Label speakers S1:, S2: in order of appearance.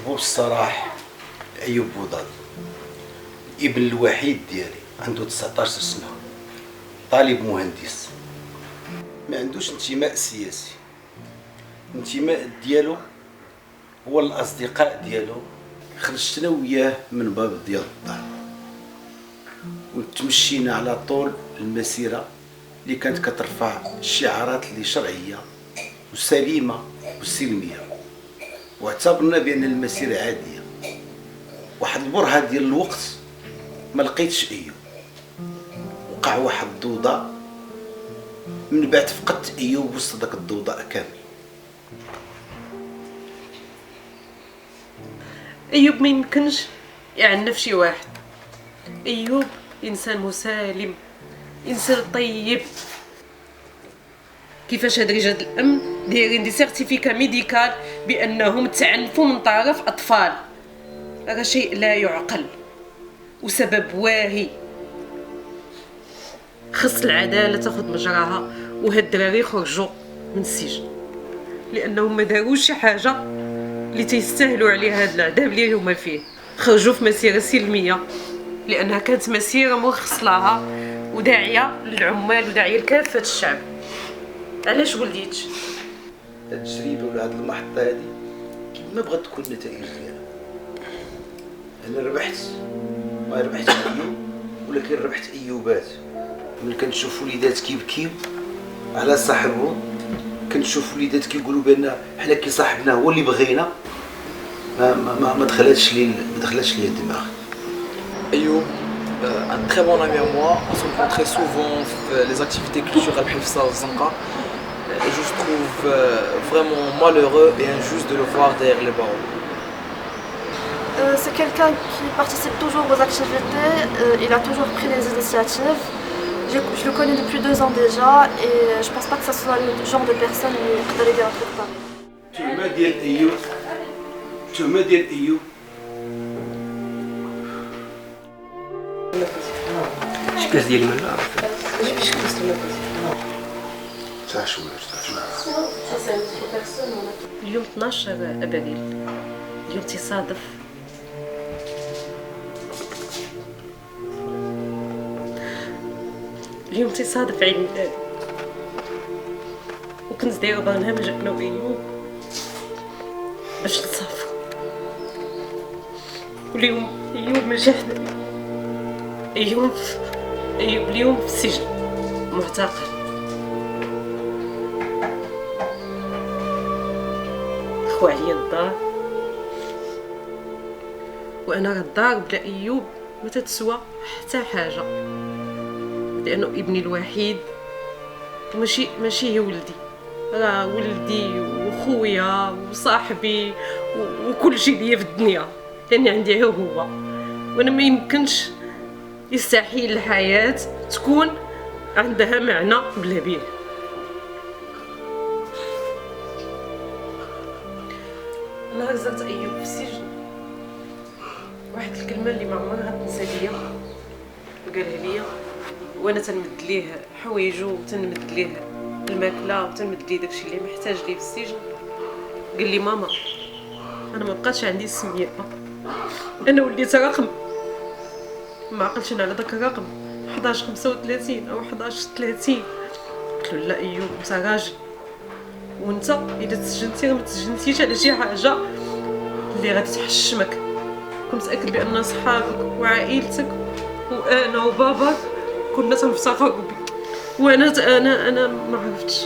S1: وبالصراحة أيوب بوضاد ابن الوحيد ديالي، عنده 19 سنة، طالب مهندس، ما عندوش انتماء سياسي. الانتماء ديالو هو الأصدقاء ديالو. خرجتنا وياه من باب ديال الدار وتمشينا على طول المسيرة اللي كانت كترفع الشعارات اللي شرعية وسليمة وسلمية، واعتبرنا بأن المسيرة عادية. واحد البرهة ديال الوقت ما لقيتش أيوب، وقع واحد الضوضاء، من بعد فقدت أيوب وسط داك الضوضاء كامل.
S2: أيوب ما يمكنش يعنف شي واحد. أيوب إنسان مسالم، إنسان طيب. كيفاش هاد رجال الأمن دايرين دي سيرتيفيكا ميديكال بأنهم تعنفوا من طرف أطفال؟ هذا شيء لا يعقل وسبب واهي. خص العدالة تاخذ مجراها وهاد الدراري يخرجوا من السجن، لأنهم ما داروش شي حاجة اللي تيستاهلوا عليها هاد العذاب اللي هما فيه. خرجوا في مسيرة سلمية لأنها كانت مسيرة مرخص لها وداعية للعمال وداعية لكافة الشعب. علاش ولديتش؟
S1: هاد التجربة ولا هاد المحطة هادي ما بغات تكون النتائج ديالها. أنا ربحت، ما ربحت أيوب ولكن ربحت أيوبات. ملي كنشوف وليدات كيبكيو على صاحبهم، كنشوف وليدات كيقولوا بأن حنا كي صاحبنا هو اللي بغينا، ما دخلاتش لي الدماغ.
S3: Ayoub, un très bon ami à moi, on se rencontrait souvent les activités culturelles Hifsa Zanqa. Et je trouve vraiment malheureux et injuste de le voir derrière les barreaux.
S4: C'est quelqu'un qui participe toujours aux activités, il a toujours pris les initiatives. Je le connais depuis 2 ans déjà et je pense pas que ça soit le genre de personne qui peut aller dire un truc pareil.
S1: التهمة ديال أيوب، التهمة ديال أيوب
S5: شكاس ديالي ما نعرف.
S1: تاع شو
S2: اليوم 12 أبريل، اليوم تصادف عيد ميلادي، وكنت دايره برنامج انا وأيوب باش نسافر، واليوم أيوب ما جا حدايا. أيوب اليوم في السجن معتقل. خو عليا الدار، وانا راه الدار بلا أيوب ما تتسوى حتى حاجه، لانه ابني الوحيد ماشي هي ولدي، راه ولدي وخويا وصاحبي وكل شيء ليا في الدنيا، لاني عندي غير هو. وانا ما يمكنش يستحيل الحياه تكون عندها معنى بلا بيه. نهار زرت أيوب في السجن، واحد الكلمه اللي ما عمرها غتنسى ليا قالها ليا وانا تنمد ليه حوايجو وتنمد ليه الماكله وتنمد ليه داكشي اللي محتاج ليه في السجن. قال لي ماما انا ما بقاتش عندي السميه، انا وليت رقم، ما عقلتش انا على داك الرقم 1135 او 1130. قلت له لا أيوب انت راجل، وانت اذا تسجنتي راه ما تسجنتيش على شي حاجه اللي غادي تحشمك. كنت متاكد بان صحابك وعائلتك وانا وباباك كنا تنفتخروا بك، وانا ما عرفتش.